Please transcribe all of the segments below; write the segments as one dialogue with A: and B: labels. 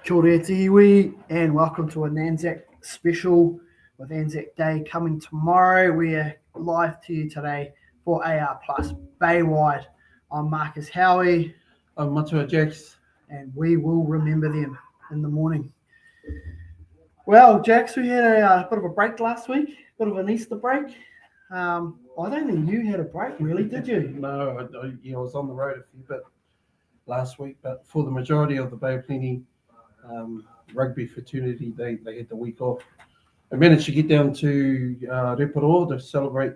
A: Kia ora te iwi, and welcome to an ANZAC special with ANZAC Day coming tomorrow. We're live to you today for AR Plus Baywide. I'm Marcus Howie.
B: I'm Matua Jax.
A: And we will remember them in the morning. Well, Jax, we had a bit of a break last week, bit of an Easter break. I don't think you had a break, really, did you?
B: No, I was on the road a few bit last week, but for the majority of the Bay of Plenty rugby fraternity, they had the week off. I managed to get down to Reparo to celebrate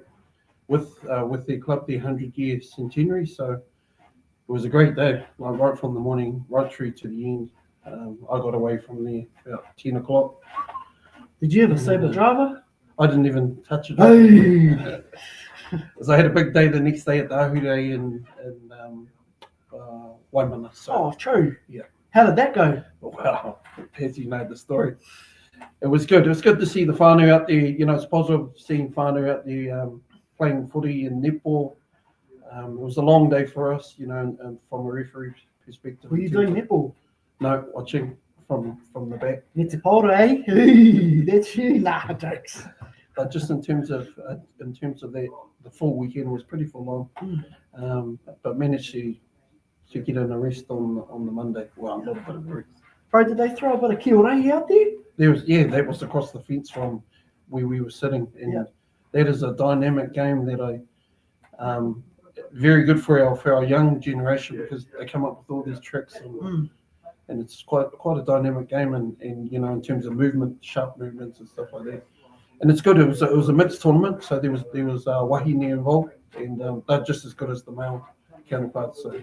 B: with their club their 100-year centenary. So it was a great day, right from the morning right through to the end. I got away from there about 10 o'clock.
A: Did you have a saber driver?
B: I didn't even touch it.
A: Hey.
B: Because I had a big day the next day at the Ahu Day in Waimana. So,
A: oh, true.
B: Yeah.
A: How did that go?
B: Wow, as you know the story. It was good. It was good to see the whānau out there. You know, it's positive seeing whānau out there playing footy and netball. It was a long day for us, you know, and from a referee perspective.
A: Were you doing netball?
B: No, watching from the back.
A: It's a polder, eh? Ooh, that's you. Nah, jokes.
B: But just in terms of that, the full weekend was pretty full on. But managed to get an arrest on the Monday. Well, a little bit of rest.
A: Bro, did they throw a bit of kia ora out there?
B: That was across the fence from where we were sitting, and that is a dynamic game that very good for our young generation, because they come up with all these tricks and it's quite a dynamic game, and you know, in terms of movement, sharp movements and stuff like that. And it's good. It was a mixed tournament, so there was wahine involved, and they're just as good as the male counterparts. So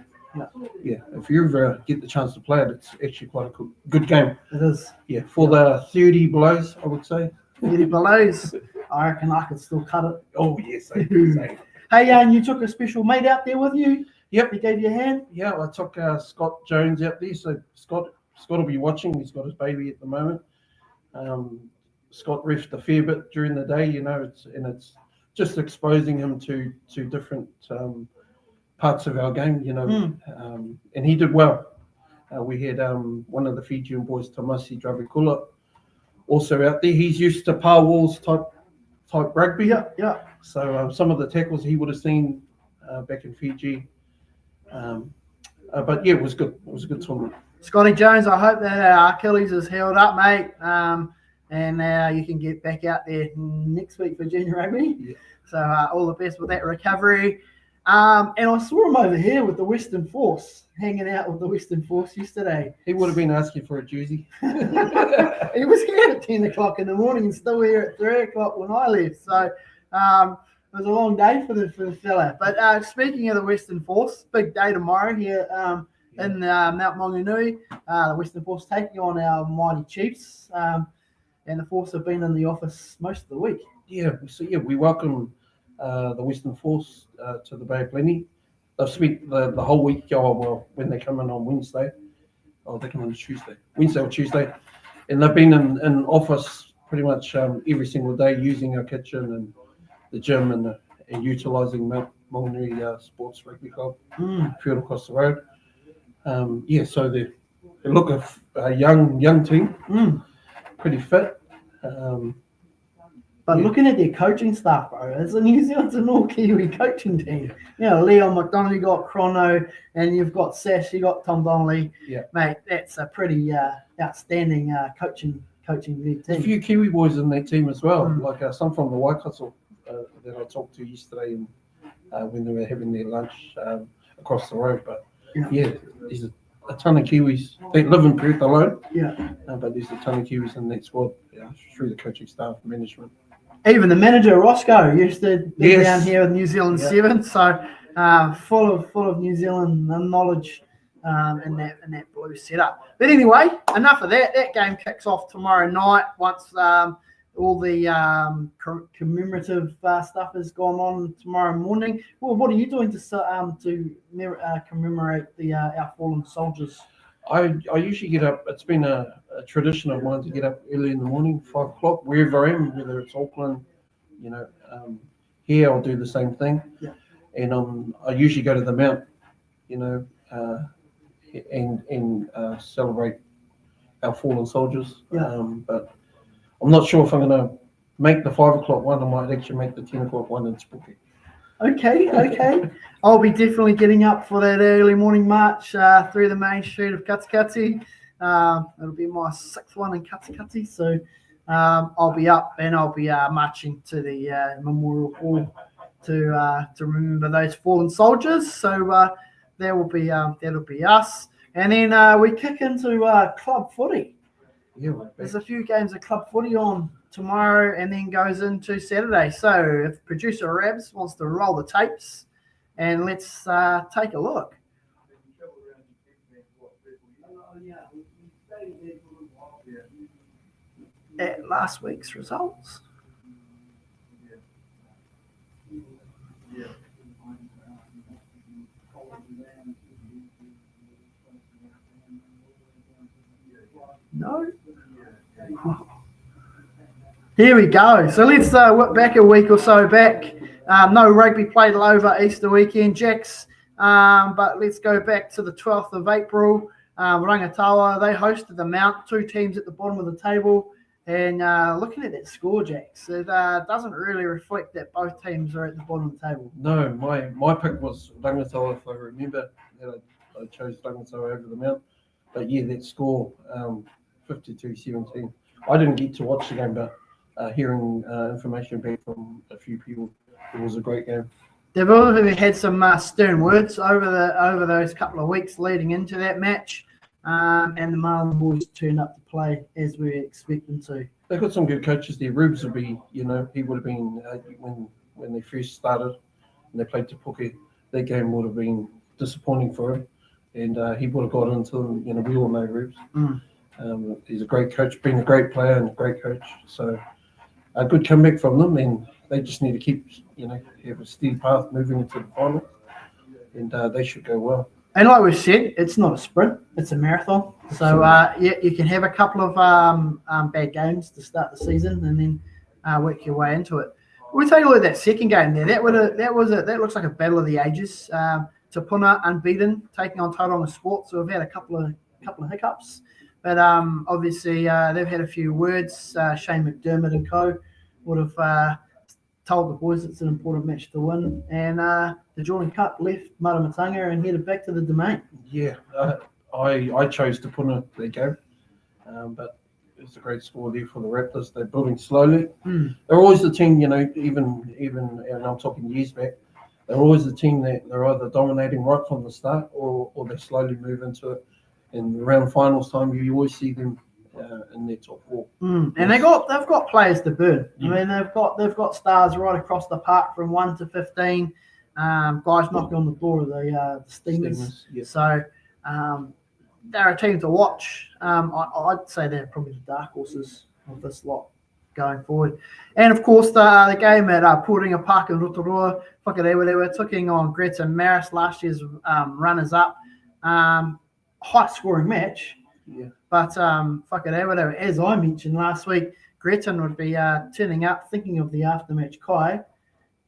B: if you ever get the chance to play it, it's actually quite a good game.
A: It is.
B: Yeah, for the 30 belows, I would say.
A: 30 belows. I reckon I could still cut it.
B: Oh yes, same.
A: Hey, and you took a special mate out there with you?
B: Yep.
A: He gave you a hand?
B: Yeah, I took Scott Jones out there. So Scott will be watching. He's got his baby at the moment. Scott refed a fair bit during the day, you know, it's just exposing him to different parts of our game, you know, and he did well. We had one of the Fijian boys, Tomasi Dravikula, also out there. He's used to power walls type rugby.
A: Yeah.
B: So some of the tackles he would have seen back in Fiji. But yeah, it was good. It was a good tournament.
A: Scotty Jones, I hope that Achilles is healed up, mate. And you can get back out there next week for junior rugby.
B: Yeah.
A: So all the best with that recovery. And I saw him over here with the Western Force, hanging out with the Western Force yesterday.
B: He would have been asking for a jersey.
A: He was here at 10 o'clock in the morning and still here at 3 o'clock when I left. So it was a long day for the fella. But speaking of the Western Force, big day tomorrow here in Mount Maunganui. The Western Force taking on our mighty Chiefs. And the Force have been in the office most of the week.
B: Yeah, so we welcome the Western Force to the Bay of Plenty. They've spent the whole week, when they come in on Wednesday. They come in Tuesday. Wednesday or Tuesday. And they've been in office pretty much every single day, using our kitchen and the gym and utilising Mount Maunganui Sports Rugby Club field across the road. So they look a young team, pretty fit.
A: But looking at their coaching staff, bro, it's an all Kiwi coaching team. You know, Leon McDonald, you got Chrono, and you've got Sash, you got Tom Donnelly. Yeah, mate, that's a pretty outstanding coaching team.
B: A few Kiwi boys in that team as well, like some from the Waikato that I talked to yesterday, when they were having their lunch across the road. But there's a ton of Kiwis. They live in Perth alone. But there's a ton of Kiwis in that squad, through the coaching staff, management. Even
A: the manager, Roscoe, used to be down here with New Zealand 7, so full of New Zealand knowledge in that blue setup. But anyway, enough of that. That game kicks off tomorrow night once all the commemorative stuff has gone on tomorrow morning. Well, what are you doing to commemorate our fallen soldiers?
B: I usually get up. It's been a tradition of mine to get up early in the morning, 5 o'clock, wherever I am, whether it's Auckland, here I'll do the same thing.
A: Yeah.
B: And I usually go to the Mount, and celebrate our fallen soldiers.
A: Yeah.
B: But I'm not sure if I'm going to make the 5 o'clock one. I might actually make the 10 o'clock one in Spooky.
A: Okay. I'll be definitely getting up for that early morning march through the main street of Katikati. It'll be my 6th one in Katikati, so I'll be up and I'll be marching to the Memorial Hall to remember those fallen soldiers. So that'll be us, and then we kick into club footy.
B: Yeah,
A: There's a few games of club footy on tomorrow and then goes into Saturday. So if producer Rabs wants to roll the tapes, and let's take a look at last week's results. No. Here we go. So let's whip back a week or so back. No rugby played over Easter weekend, Jacks. But let's go back to the 12th of April. Rangatawa, they hosted the Mount, 2 teams at the bottom of the table. And looking at that score, Jacks, it doesn't really reflect that both teams are at the bottom of the table.
B: No, my pick was Rangatawa, if I remember. I chose Rangatawa over the Mount. But yeah, that score, 52-17. I didn't get to watch the game, but hearing information back from a few people, it was a great game.
A: They've obviously had some stern words over those couple of weeks leading into that match, and the Marlin boys turned up to play as we expect them to.
B: They've got some good coaches there. Rubes would be, he would have been when they first started and they played Te Puke, that game would have been disappointing for him, and he would have got into them. We all know Rubes. He's a great coach, been a great player and a great coach. So a good comeback from them, and they just need to keep, have a steady path moving into the final, and they should go well.
A: And like we said, it's not a sprint; it's a marathon. So you can have a couple of bad games to start the season, and then work your way into it. We'll take a look at that second game there. That looks like a battle of the ages. Te Puna unbeaten, taking on Tauranga Sports. So we've had a couple of hiccups. But obviously, they've had a few words. Shane McDermott and co. would have told the boys it's an important match to win. And the Jordan Cup left Maramatanga and headed back to the Domain.
B: Yeah, I chose to put in their game. But it's a great score there for the Raptors. They're building slowly. They're always the team, even and I'm talking years back, they're always the team that they're either dominating right from the start or they slowly move into it. And around finals time, you always see them in their top 4.
A: And they've got players to burn. Yeah. I mean, they've got stars right across the park from 1 to 15. Guys knocking on the door of the Steamers. Yeah. So they're a team to watch. I'd say they're probably the dark horses of this lot going forward. And of course, the game at Puringa Park in Rotorua, Whakarewa, they were taking on Greta Maris, last year's runners-up. High-scoring match, but Whakarewa, as I mentioned last week, Gretton would be turning up, thinking of the after-match kai,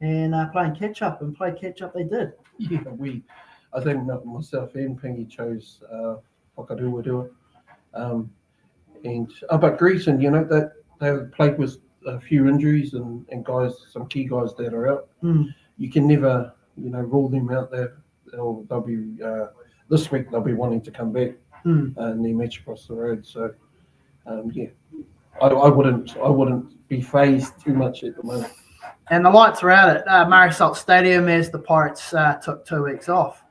A: and playing catch-up, and play catch-up they did.
B: Yeah, I think myself and Pingy chose Whakarewa. But Gretton, that they've played with a few injuries and guys, some key guys that are out. You can never, rule them out there. They'll be... this week they'll be wanting to come back in their match across the road. So, I wouldn't be phased too much at the moment.
A: And the lights are out at Marisol Stadium as the Pirates took 2 weeks off.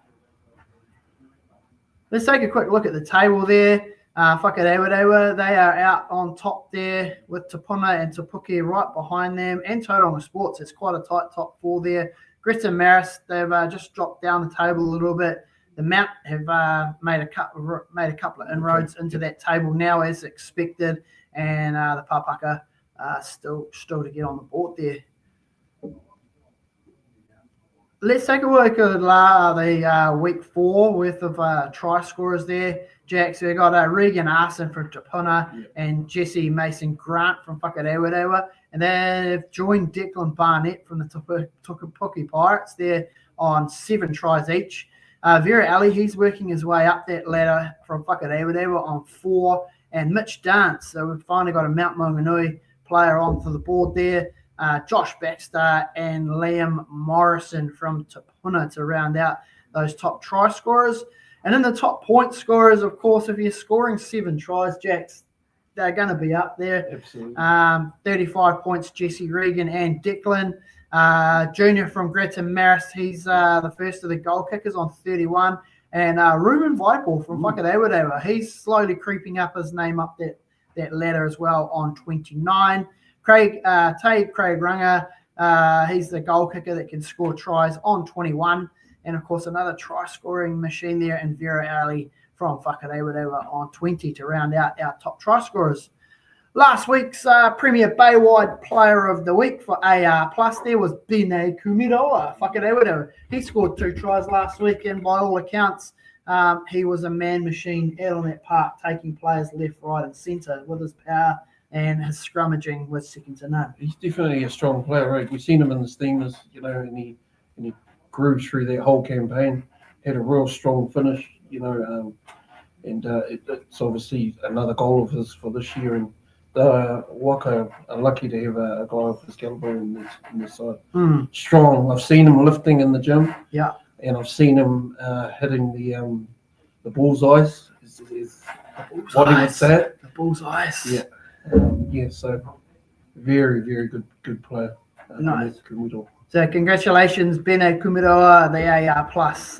A: Let's take a quick look at the table there. Whakarewa, they are out on top there with Te Puna and Te Puke right behind them, and Tauranga Sports. It's quite a tight top 4 there. Greta Maris, they've just dropped down the table a little bit. The Mount have made a couple of inroads into that table now as expected, and the Papaka still to get on the board there. Let's take a look at the week 4 worth of try scorers there. Jacks, we've got Regan Arson from Te Puna and Jesse Mason Grant from Whakarewa, and they've joined Declan Barnett from the Te Puke Pirates there on 7 tries each. Vera Ali, he's working his way up that ladder from Whakarewa on 4, and Mitch Dance. So we've finally got a Mount Maunganui player onto the board there. Josh Baxter and Liam Morrison from Te Puna to round out those top try scorers. And in the top point scorers, of course, if you're scoring 7 tries, Jacks, they're going to be up there.
B: Absolutely.
A: 35 points, Jesse Regan and Declan. Junior from Greta Maris, he's the first of the goal kickers on 31. And Ruben Vipel from Whakarewarewa, he's slowly creeping up his name up that ladder as well on 29. Craig Runga, he's the goal kicker that can score tries on 21. And, of course, another try-scoring machine there, and Vera Ali from Whakarewarewa on 20 to round out our top try scorers. Last week's Premier Baywide Player of the Week for AR Plus there was Bine Kumiroa, Whakarewarewa. He scored 2 tries last week, and by all accounts, he was a man machine out on that park, taking players left, right, and centre with his power, and his scrummaging was second to none.
B: He's definitely a strong player, right? We've seen him in the Steamers, and he grew through that whole campaign, had a real strong finish, and it's obviously another goal of his for this year. And Waka are lucky to have a guy of his caliber in this side. Strong. I've seen him lifting in the gym.
A: Yeah.
B: And I've seen him hitting the bullseyes. What he would say.
A: The bullseyes.
B: Yeah. So very, very good player.
A: Nice. So congratulations, Bene Kumiroa, the AR Plus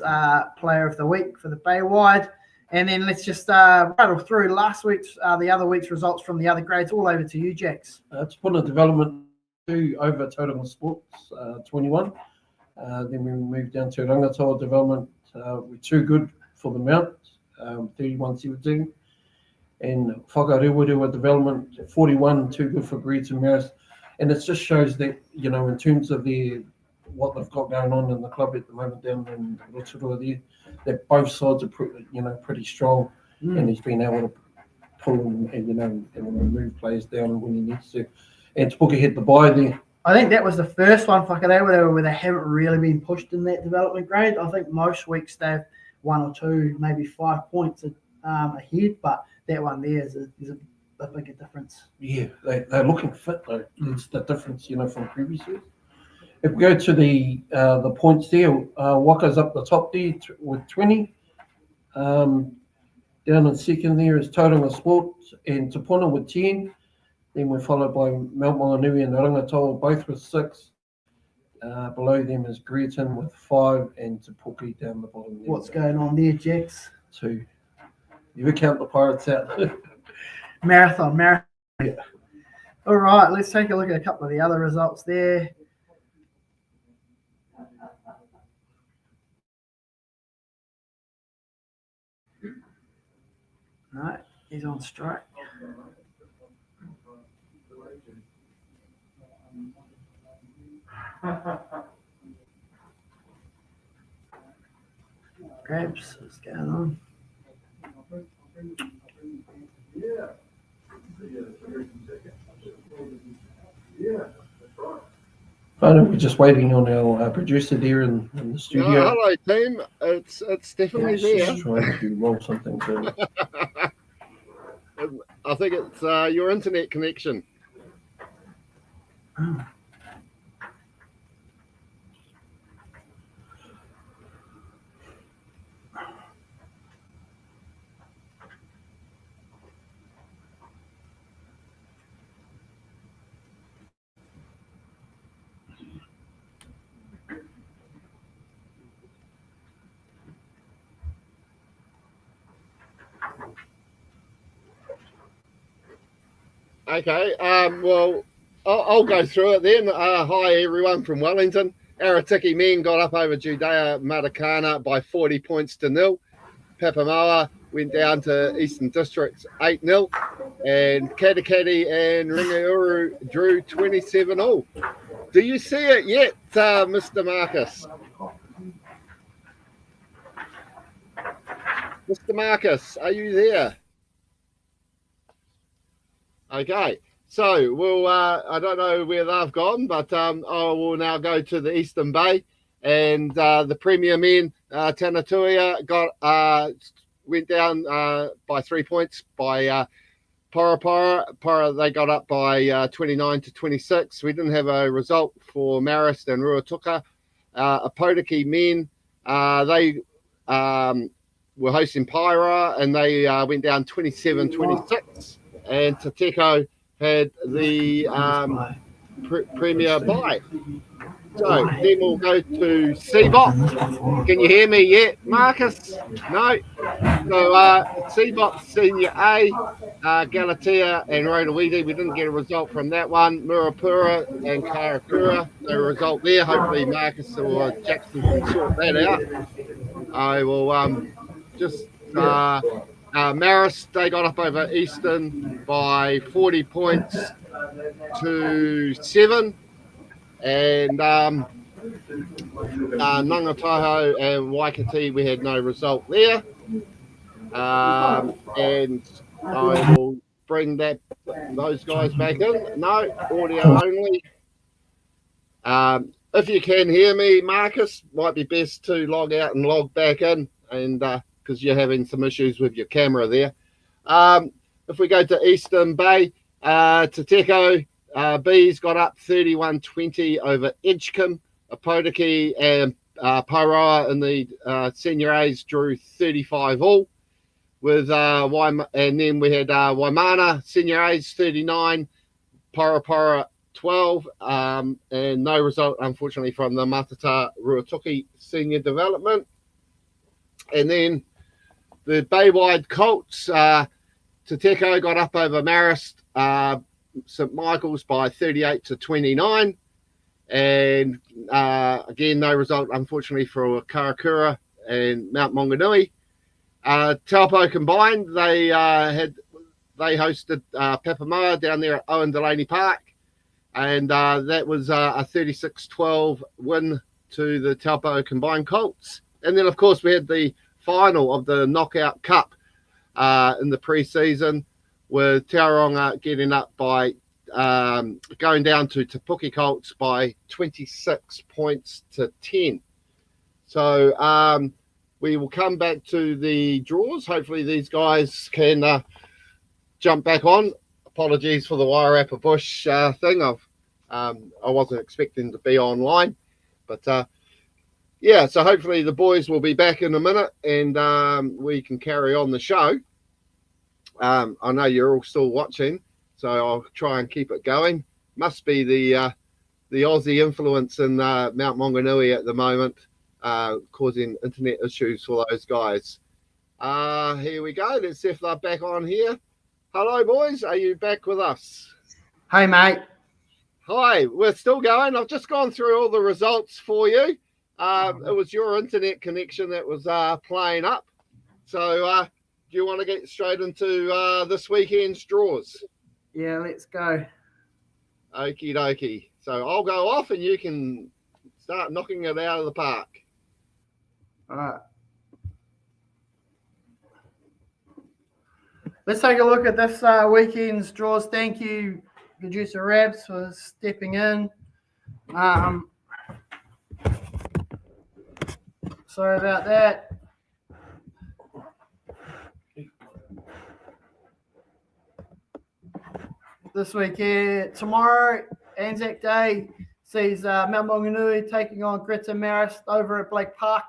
A: Player of the Week for the Baywide. And then let's just rattle through the other week's results from the other grades. All over to you, Jax.
B: It's put a development 2 over Tauranga Sports, 21. Then we moved down to Rangatoa development. We're too good for the Mount, 31-17. And Whakarewarewa development, 41, too good for Greta Maris. And it just shows that, in terms of what they've got going on in the club at the moment down in Rotorua there, that both sides are pretty strong, and he's been able to pull and move players down when he needs to. And Te Puke hit the bye there.
A: I think that was the first one for Whakarewarewa where they haven't really been pushed in that development grade. I think most weeks they've 1 or 2, maybe 5 points ahead, but that one there is a bigger difference.
B: Yeah, they're looking fit though. It's the difference, from previous years. If we go to the points there, Waka's up the top there with 20. Down in second there is Tauranga Sports and Te Puna with 10. Then we're followed by Mount Maunganui and Rangatoa, both with 6. Below them is Greaton with 5 and Te Puke down the bottom there.
A: What's going on there, Jax?
B: 2. You ever count the Pirates out?
A: Marathon.
B: Yeah.
A: All right, let's take a look at a couple of the other results there. No, he's on strike. Grabs, what's going on?
B: I know we're just waiting on our producer there in the studio.
C: Hello, team. It's definitely there.
B: Just trying to roll something to.
C: I think it's your internet connection.
A: Oh.
C: Okay, well, I'll go through it then. Hi, everyone from Wellington. Aratiki men got up over Judea Matakana by 40 points to 0. Papamoa went down to Eastern Districts 8-0. And Katikati and Ringauru drew 27-all. Do you see it yet, Mr. Marcus? Mr. Marcus, are you there? Okay, so we'll, I don't know where they've gone, but I will now go to the Eastern Bay, and the Premier men, Tanatuia, went down by 3 points by Para, they got up by 29 to 26. We didn't have a result for Marist and Ruatoka. Apotiki men, they were hosting Paira, and they went down 27-26. And Tateko had the Premier bye. So then we'll go to CBOP. Can you hear me yet, Marcus? No? So CBOP Senior A, Galatea and Rotawidi, we didn't get a result from that one. Murapura and Karakura, no result there. Hopefully Marcus or Jackson can sort that out. I will just... Marist, they got up over Eastern by 40 points to 7. And Ngangataho and Waikiki, we had no result there. And I will bring those guys back in. No, audio only. If you can hear me, Marcus, might be best to log out and log back in, and because you're having some issues with your camera there. If we go to Eastern Bay, Tateko, B's got up 31-20 over Edgecombe. Apotiki and Paira in the Senior A's drew 35 all. With and then we had Waimana Senior A's 39, Para 12, and no result unfortunately from the Matata Ruatoki Senior Development. And then the Baywide Colts, Tateko got up over Marist, St Michael's by 38 to 29, and again no result unfortunately for Karakura and Mount Maunganui. Taupo combined, they hosted Papamoa down there at Owen Delaney Park, and that was a 36-12 win to the Taupo combined Colts. And then of course we had the final of the Knockout Cup in the pre-season, with Tauranga getting up by going down to Te Puke Colts by 26 points to 10. So we will come back to the draws. Hopefully these guys can jump back on. Apologies for the Wairarapa Bush thing. I wasn't expecting to be online, but yeah, so hopefully the boys will be back in a minute, and we can carry on the show. I know you're all still watching, so I'll try and keep it going. Must be the Aussie influence in Mount Maunganui at the moment, causing internet issues for those guys. Here we go. Let's see if they're back on here. Hello, boys. Are you back with us?
A: Hey, mate.
C: Hi. We're still going. I've just gone through all the results for you. It was your internet connection that was playing up. So do you want to get straight into this weekend's draws?
A: Yeah, let's go.
C: Okie dokie. So I'll go off and you can start knocking it out of the park.
A: All right. Let's take a look at this weekend's draws. Thank you, producer Rabs, for stepping in. Sorry about that. This weekend, tomorrow, ANZAC Day, sees Mount Maunganui taking on Greta Marist over at Blake Park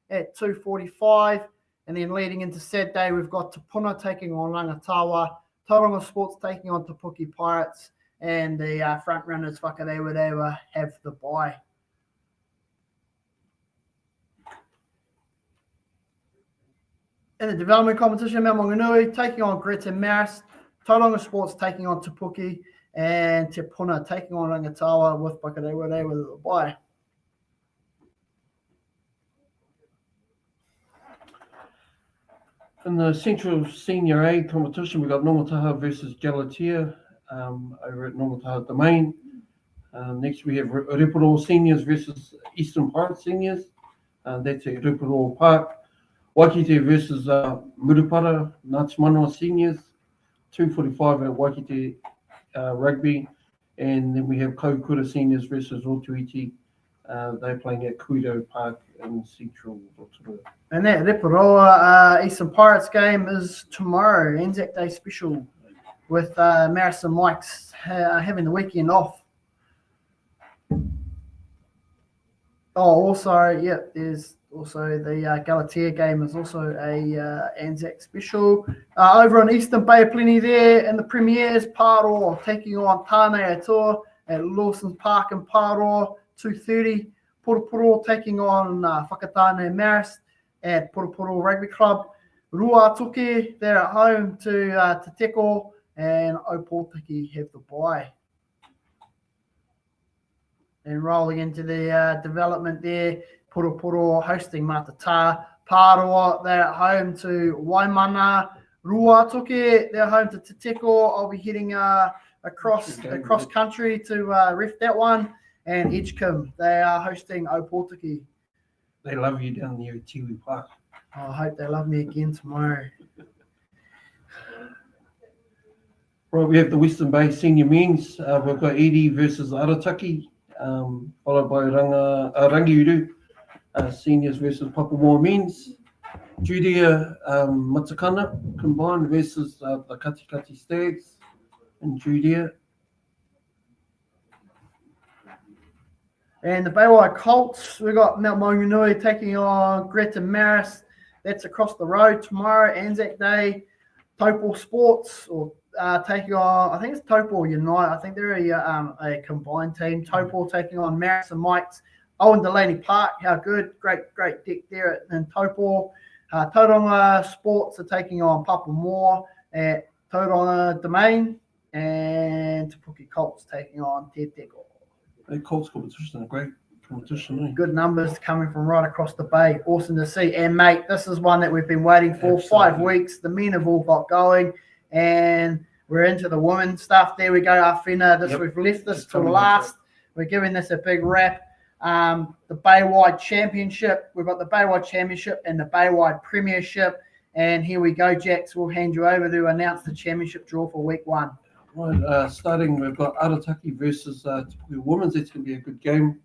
A: at 2:45. And then leading into Saturday, we've got Te Puna taking on Rangatawa, Tauranga Sports taking on Te Puke Pirates, and the front runners, Whakarewa, have the bye. In the development competition, Mount Maunganui taking on Greta Marist, Tauranga Sports taking on Te Puke, and Te Puna taking on Rangatawa with Whakarewa with the bye.
B: In the Central Senior A competition, we've got Nongataha versus Galatea over at Nongataha Domain. Next, we have Riparo Seniors versus Eastern Pirates Seniors. That's at Riparo Park. Waikite versus Murupara Ngāti Manoa Seniors, 2:45 at Waikite Rugby. And then we have Kaukura Seniors versus Rotuiti. They're playing at Kuido Park in Central Rotorua.
A: And that Riparo Eastern Pirates game is tomorrow, ANZAC Day special. with Maris and Mike's having the weekend off. Oh, also, yeah, there's also the Galatea game is also a ANZAC special. Over on Eastern Bay of Plenty there in the Premiers, Pāro taking on Tāne Atua at Lawson's Park in Pāro, 2:30. Purupuru taking on Whakatane Marist at Purupuru Rugby Club. Ruatoki, they're at home to Te Teko, and Opotiki have the bye. And rolling into the development there, Purupuru hosting Matata. Pāro, they're at home to Waimana. Ruatoki, they're home to Te Teko. I'll be heading across country to ref that one. And Edgecombe, they are hosting Opotiki.
B: They love you down there at Tiwi Park.
A: I hope they love me again tomorrow.
B: Right, we have the Western Bay Senior Men's. We've got Edi versus Arataki, followed by Rangiuru Seniors versus Papamoa Men's. Judea Matakana combined versus the Katikati Stags in Judea.
A: And the Baywide Colts, we've got Mount Maunganui taking on Greta Maris. That's across the road tomorrow, Anzac Day. Topol Sports taking on, I think it's Topol Unite. I think they're a combined team. Topol taking on Maris and Mike's. Owen Delaney Park, how good. Great deck there in Topol. Tauranga Sports are taking on Papamoa at Tauranga Domain. And Te Puke Colts taking on Te Teko.
B: The Colts competition, a great competition.
A: Good numbers coming from right across the bay. Awesome to see. And, mate, this is one that we've been waiting for.
B: Absolutely.
A: 5 weeks. The men have all got going. And we're into the women's stuff. There we go, Arfina. We've left this till last. We're giving this a big wrap. The Baywide Championship. We've got the Baywide Championship and the Baywide Premiership. And here we go, Jax. We'll hand you over to announce the championship draw for week 1.
B: Right, starting, we've got Arataki versus Te Puke Women's. It's going to be a good game.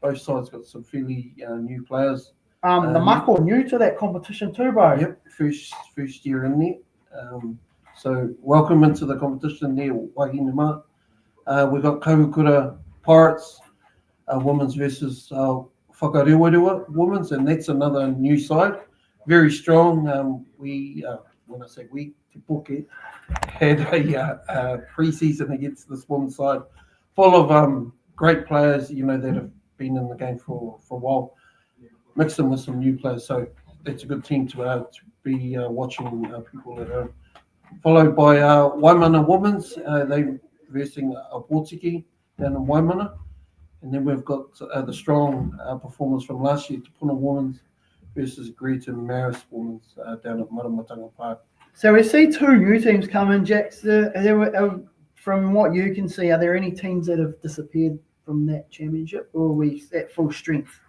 B: Both sides got some fairly new players.
A: The Mako new to that competition too, bro.
B: Yep, first year in there. So welcome into the competition there, Waihinama. We've got Kaukura Pirates, women's versus Whakarewarua Women's, and that's another new side. Very strong. When I say we, Te Puke had a pre-season against this women's side, full of great players, that have been in the game for a while. Mix them with some new players, so that's a good team to be watching people at home. Followed by Waimana Women's, they versing Opotiki down in Waimana, and then we've got the strong performance from last year, Te Puna Women's versus Greta Maris Women's down at Maramatanga Park.
A: So we see 2 new teams coming, Jax. From what you can see, are there any teams that have disappeared from that championship, or are we at full strength?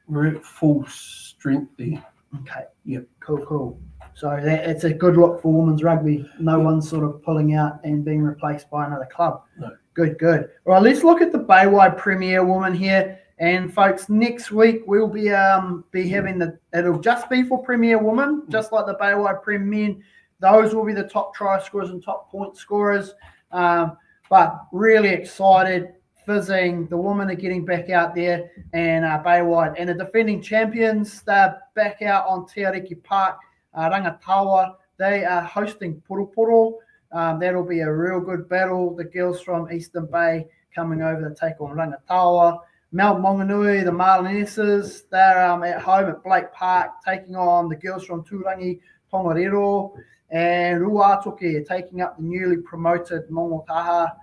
B: We're at full strength there.
A: Okay.
B: Yep.
A: Cool. So it's a good look for women's rugby. No one's sort of pulling out and being replaced by another club.
B: No.
A: Good. All right, let's look at the Baywide Premier woman here. And folks, next week we'll be having it'll just be for Premier women, just like the Baywide Premier men. Those will be the top try scorers and top point scorers. But really excited. Fizzing, the women are getting back out there, and Baywide. And the defending champions, they're back out on Te Ariki Park, Rangatawa. They are hosting Purupuru. That'll be a real good battle. The girls from Eastern Bay coming over to take on Rangatawa. Mount Maunganui, the Marlinesses, they're at home at Blake Park, taking on the girls from Turangi, Tongariro. And Ruatoki taking up the newly promoted Mongotaha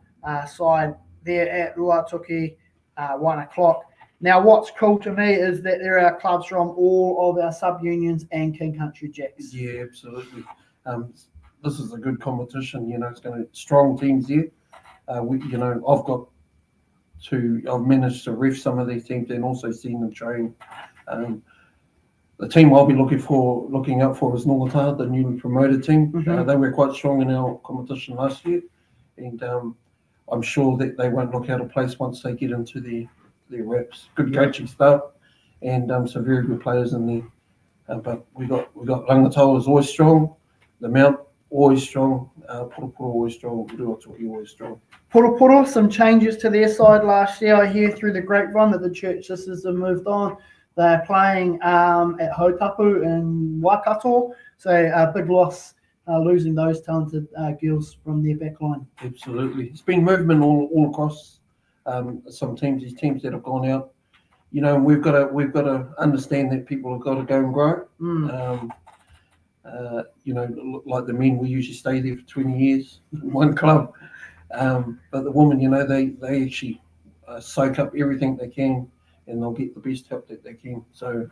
A: side there at Ruatoki, 1 o'clock. Now, what's cool to me is that there are clubs from all of our sub-unions and King Country Jacks.
B: Yeah, absolutely. This is a good competition. It's going to strong teams here. I've managed to ref some of these teams and also seen them train. The team I'll be looking out for is Nongataha, the newly promoted team.
A: Mm-hmm.
B: They were quite strong in our competition last year, and I'm sure that they won't look out of place once they get into their reps. Good coaching staff and some very good players in there. But we got Rangatawa is always strong. The Mount always strong. Poro always strong. Ruatoki always strong.
A: Poro, some changes to their side last year. I hear through the grapevine that the Church Sisters have moved on. They're playing at Hautapu in Waikato, so a big loss losing those talented girls from their back line.
B: Absolutely. It's been movement all across some teams. These teams that have gone out, you know, we've got to understand that people have got to go and grow. You know, like the men, we usually stay there for 20 years in one club. But the women, you know, they actually soak up everything they can, and they'll get the best help that they can. So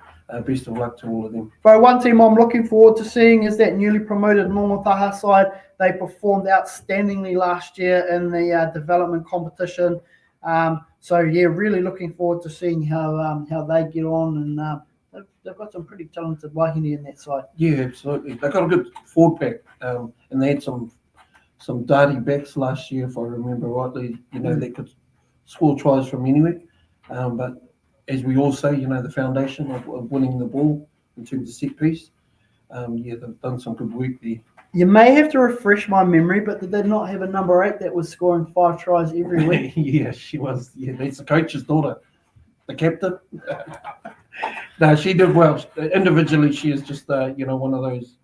B: best of luck to all of them.
A: So one team I'm looking forward to seeing is that newly promoted Mongotaha side. They performed outstandingly last year in the development competition. So yeah, really looking forward to seeing how they get on, and they've got some pretty talented wahine in that side.
B: Yeah, absolutely. They got a good forward pack, and they had some dirty backs last year, if I remember rightly. You know, they could score tries from anywhere. But as we all say, you know, the foundation of winning the ball in terms of set piece. Yeah, they've done some good work there.
A: You may have to refresh my memory, but did they not have a number 8 that was scoring 5 tries every week?
B: Yeah, she was. Yeah, that's the coach's daughter, the captain. No, she did well. Individually, she is just, you know, one of those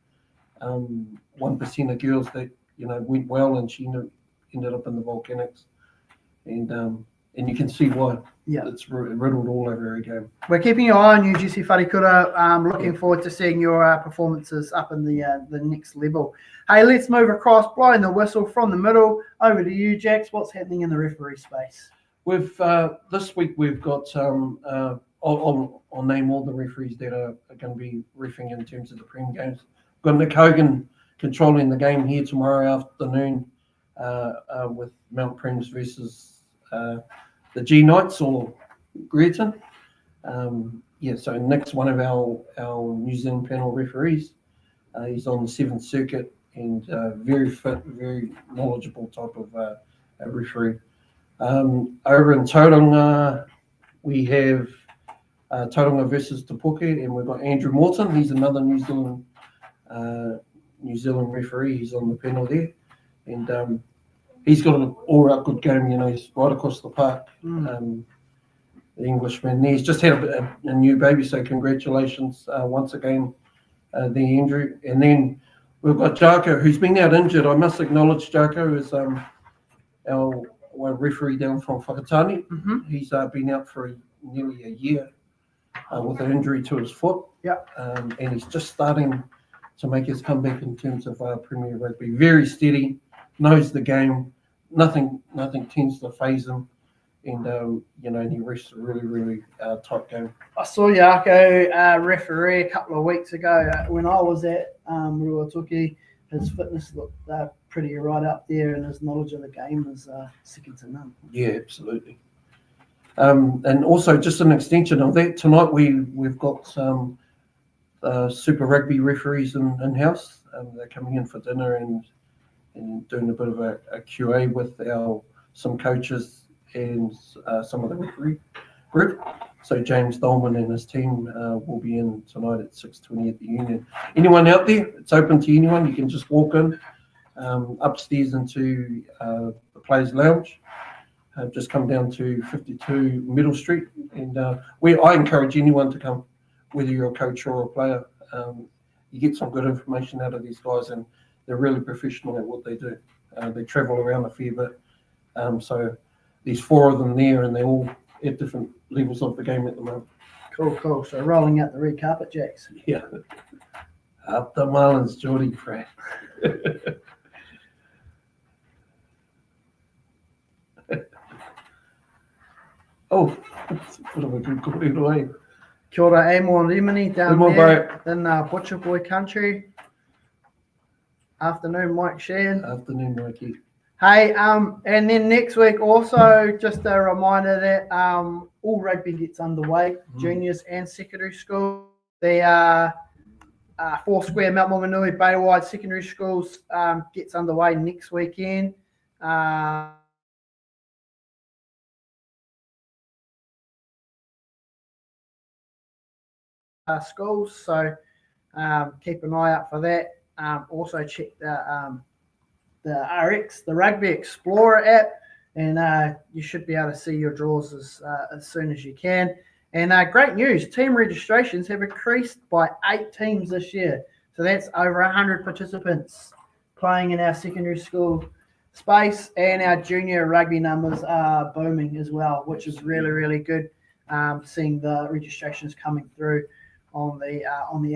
B: 1% of girls that, you know, went well, and she ended up in the Volcanics. And you can see why.
A: Yeah,
B: It's riddled all over her game.
A: we're keeping an eye on you, Jesse Wharikura. Looking forward to seeing your performances up in the next level. Hey, let's move across, blowing the whistle from the middle. Over to you, Jax. What's happening in the referee space?
B: We've this week we've got I'll name all the referees that are going to be refereeing in terms of the Prem games. We've got Nick Hogan controlling the game here tomorrow afternoon with Mount Prems versus the G Knights or Greerton. Yeah, so Nick's one of our New Zealand panel referees. He's on the 7th Circuit and very fit, very knowledgeable type of referee. Over in Tauranga, we have Tauranga versus Te Puke, and we've got Andrew Morton. He's another New Zealand referee. He's on the panel there, and he's got an all-out good game. You know, he's right across the park. The Englishman. He's just had a new baby, so congratulations once again, there, Andrew. And then we've got Jarko, who's been out injured. I must acknowledge Jarko is our referee down from Whakatane. He's been out for nearly a year with an injury to his foot. And he's just starting to make his comeback in terms of Premier Rugby. Very steady, knows the game. Nothing tends to faze him. And, you know, he refs a really tight game.
A: I saw Jarko referee a couple of weeks ago when I was at Ruatoki. His fitness looked pretty right up there, and his knowledge of the game is second to none.
B: Yeah, absolutely. And also, just an extension of that, tonight we've got some Super Rugby referees in-house. They're coming in for dinner and doing a bit of a QA with some coaches and some of the referee group. So James Dolman and his team will be in tonight at 6:20 at the Union. Anyone out there? It's open to anyone. You can just walk in upstairs into the Players Lounge. Just come down to 52 Middle Street, and I encourage anyone to come, whether you're a coach or a player. You get some good information out of these guys, and they're really professional at what they do. They travel around a fair bit. So there's 4 of them there, and they're all at different levels of the game at the moment.
A: Cool. So rolling out the red carpet, Jax.
B: Yeah. Up the Marlins, Geordie Pratt. Oh, that's a bit of a good call away.
A: Kia ora, Amor Rimini down there in Butcher Boy country. Afternoon, Mike Sheehan.
B: Afternoon, Mikey.
A: Hey, and then next week also, just a reminder that all rugby gets underway, juniors and secondary school. The 4 Square Mount Maunganui Baywide Secondary Schools gets underway next weekend. Schools, so keep an eye out for that. also check the RX, the Rugby Explorer app, and you should be able to see your draws as soon as you can. And great news, team registrations have increased by 8 teams this year. So that's over 100 participants playing in our secondary school space, and our junior rugby numbers are booming as well, which is really, really good, seeing the registrations coming through on the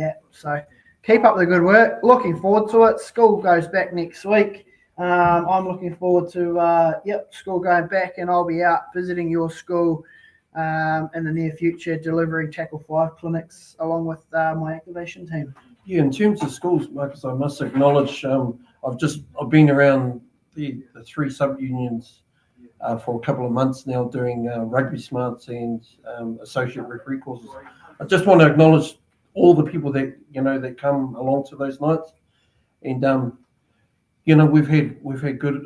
A: app. So keep up the good work. Looking forward to it. School goes back next week. I'm looking forward to school going back, and I'll be out visiting your school in the near future, delivering Tackle 5 clinics along with my activation team.
B: Yeah, in terms of schools, Marcus, I must acknowledge I've been around the 3 sub-unions for a couple of months now doing rugby smarts and associate referee courses. I just want to acknowledge all the people that that come along to those nights, and we've had good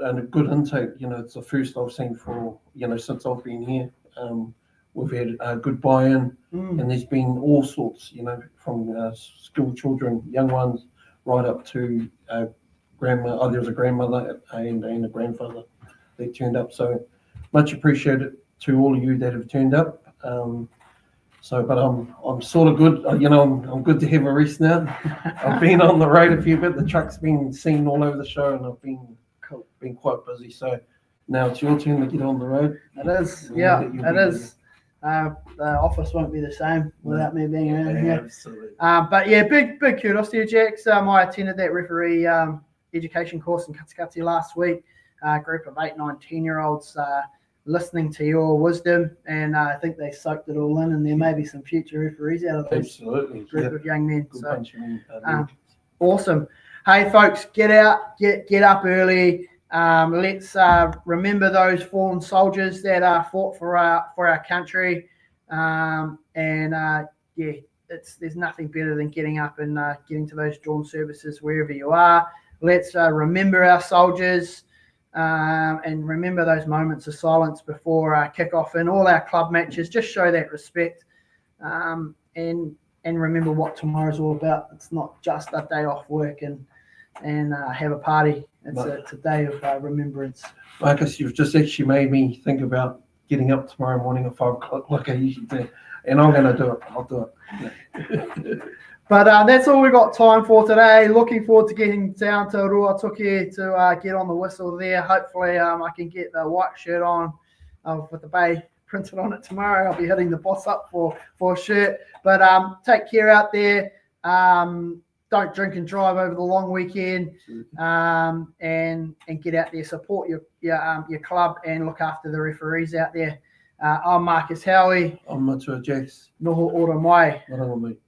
B: intake. It's the first I've seen for since I've been here. We've had good buy-in, and there's been all sorts, from school children, young ones, right up to grandma. Oh, there was a grandmother and a grandfather that turned up. So much appreciated to all of you that have turned up. But I'm sort of good. I'm good to have a rest now. I've been on the road a few bit. The truck's been seen all over the show, and I've been quite busy. So now it's your turn to get on the road.
A: It is, it is. The office won't be the same without me being around here.
B: Absolutely.
A: But yeah, big kudos to you, Jax. I attended that referee education course in Katikati last week. A group of 8, 9, 10-year-olds listening to your wisdom, and I think they soaked it all in, and there may be some future referees out of this group of young men. So, awesome. Hey, folks, get out, get up early. Let's remember those fallen soldiers that fought for our country, there's nothing better than getting up and getting to those dawn services wherever you are. Let's remember our soldiers and remember those moments of silence before kick-off in all our club matches. Just show that respect, and remember what tomorrow's all about. It's not just a day off work and have a party. It's a day of remembrance.
B: Marcus, you've just actually made me think about getting up tomorrow morning at 5 o'clock like I usually do. And I'm going to do it. I'll do it.
A: But that's all we've got time for today. Looking forward to getting down to Ruatoki to get on the whistle there. Hopefully I can get the white shirt on with the Bay printed on it tomorrow. I'll be hitting the boss up for a shirt. But take care out there. Don't drink and drive over the long weekend, and get out there, support your club, and look after the referees out there. I'm Marcus Howie.
B: I'm Matua Jax.
A: Noho ora mai.
B: Marama, mate.